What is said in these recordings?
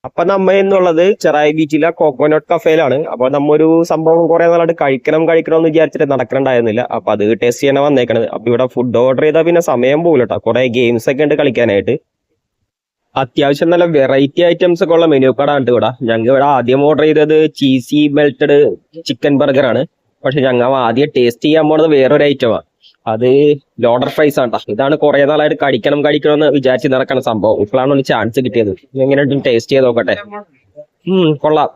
അപ്പൊ നമ്മ എന്നുള്ളത് ചെറായി ബീച്ചിലെ കോക്കോനട്ട് കഫേയിലാണ്. അപ്പൊ നമ്മ ഒരു സംഭവം കുറെ നാളായിട്ട് കഴിക്കണം എന്ന് വിചാരിച്ചിട്ട് നടക്കണ്ടായിരുന്നില്ല. അപ്പൊ അത് ടേസ്റ്റ് ചെയ്യാൻ വന്നേക്കണത്. അപ്പൊ ഇവിടെ ഫുഡ് ഓർഡർ ചെയ്താൽ പിന്നെ സമയം പോകില്ല കേട്ടോ. കുറെ ഗെയിംസ് ഒക്കെ ഉണ്ട് കളിക്കാനായിട്ട്. അത്യാവശ്യം നല്ല വെറൈറ്റി ഐറ്റംസ് ഒക്കെ ഉള്ള മെനു കാർഡാണ് ഇവിടെ. ഞങ്ങൾ ഇവിടെ ആദ്യം ഓർഡർ ചെയ്തത് ചീസി മെൽറ്റഡ് ചിക്കൻ ബർഗർ ആണ്. പക്ഷെ ഞങ്ങൾ ആദ്യം ടേസ്റ്റ് ചെയ്യാൻ പോണത് വേറൊരു ഐറ്റമാണ്. അത് ലോഡർ ഫ്രൈസ് ആണ് ട്ടോ. ഇതാണ് കുറെ നാളായിട്ട് കഴിക്കണം എന്ന് വിചാരിച്ച് നടക്കുന്ന സംഭവം. ഇപ്പോഴാണ് ഒരു ചാൻസ് കിട്ടിയത്. എങ്ങനെ ടേസ്റ്റ് ചെയ്ത് നോക്കട്ടെ. കൊള്ളാം.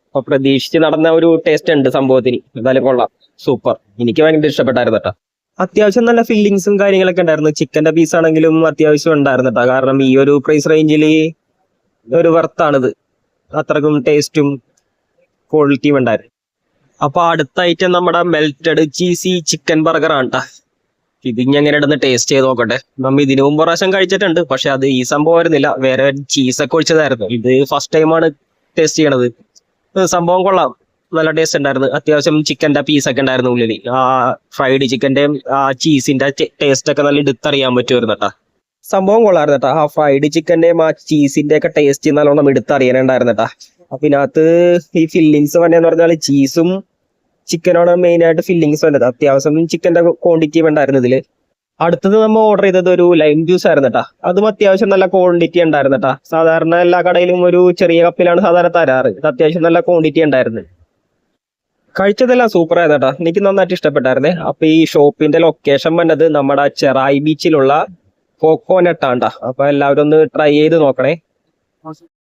അപ്പൊ പ്രതീക്ഷിച്ച് നടന്ന ഒരു ടേസ്റ്റ് ഉണ്ട് സംഭവത്തിന്. എന്തായാലും കൊള്ളാം, സൂപ്പർ. എനിക്ക് ഭയങ്കര ഇഷ്ടപ്പെട്ടായിരുന്നു കേട്ടോ. അത്യാവശ്യം നല്ല ഫില്ലിങ്സും കാര്യങ്ങളൊക്കെ ഉണ്ടായിരുന്നു. ചിക്കന്റെ പീസ് ആണെങ്കിലും അത്യാവശ്യം ഉണ്ടായിരുന്നു കേട്ടോ. കാരണം ഈ ഒരു പ്രൈസ് റേഞ്ചിൽ ഒരു വർത്താണിത്. അത്രക്കും ടേസ്റ്റും ക്വാളിറ്റിയും ഉണ്ടായിരുന്നു. അപ്പൊ അടുത്ത ഐറ്റം നമ്മുടെ മെൽറ്റഡ് ചീസി ചിക്കൻ ബർഗർ ആണ് ട്ടാ. ഇത് ഇനി എങ്ങനെ ഇടുന്ന ടേസ്റ്റ് ചെയ്ത് നോക്കട്ടെ. നമ്മ ഇതിനു മുമ്പ് പ്രാവശ്യം കഴിച്ചിട്ടുണ്ട്. പക്ഷെ അത് ഈ സംഭവം ആയിരുന്നില്ല, വേറെ ചീസൊക്കെ ഒഴിച്ചതായിരുന്നു. ഇത് ഫസ്റ്റ് ടൈമാണ് ടേസ്റ്റ് ചെയ്യണത്. സംഭവം കൊള്ളാം, നല്ല ടേസ്റ്റ് ഉണ്ടായിരുന്നു. അത്യാവശ്യം ചിക്കന്റെ പീസൊക്കെ ഉണ്ടായിരുന്നു ഉള്ളിൽ. ആ ഫ്രൈഡ് ചിക്കന്റെയും ആ ചീസിന്റെ ടേസ്റ്റ് ഒക്കെ നല്ല എടുത്തറിയാൻ പറ്റുമായിരുന്നു കേട്ടാ. സംഭവം കൊള്ളായിരുന്നു കേട്ടാ. ആ ഫ്രൈഡ് ചിക്കന്റെയും ആ ചീസിന്റെ ഒക്കെ ടേസ്റ്റ് നല്ലോണം എടുത്തറിയാനുണ്ടായിരുന്നു കേട്ടാ. അപ്പൊ ഇതിനകത്ത് ഈ ഫില്ലിങ്സ് വന്നെന്ന് പറഞ്ഞാൽ ചീസും ചിക്കനാണ് മെയിൻ ആയിട്ട് ഫില്ലിങ്സ് വന്നത്. അത്യാവശ്യം ചിക്കന്റെ ക്വാണ്ടിറ്റി ഉണ്ടായിരുന്നു ഇതില്. അടുത്തത് നമ്മൾ ഓർഡർ ചെയ്തത് ഒരു ലൈം ജ്യൂസ് ആയിരുന്നു കേട്ടാ. അതും അത്യാവശ്യം നല്ല ക്വാണ്ടിറ്റി ഉണ്ടായിരുന്നു കേട്ടാ. സാധാരണ എല്ലാ കടയിലും ഒരു ചെറിയ കപ്പിലാണ് സാധാരണ തരാറ്. ഇത് അത്യാവശ്യം നല്ല ക്വാണ്ടിറ്റി ഉണ്ടായിരുന്നു. കഴിച്ചതെല്ലാം സൂപ്പർ ആയിരുന്നു കേട്ടാ. എനിക്ക് നന്നായിട്ട് ഇഷ്ടപ്പെട്ടായിരുന്നേ. അപ്പൊ ഈ ഷോപ്പിന്റെ ലൊക്കേഷൻ വന്നത് നമ്മുടെ ചെറായി ബീച്ചിലുള്ള കോക്കോനട്ട് ആണ് ട്ടാ. അപ്പൊ എല്ലാവരും ഒന്ന് ട്രൈ ചെയ്ത് നോക്കണേ.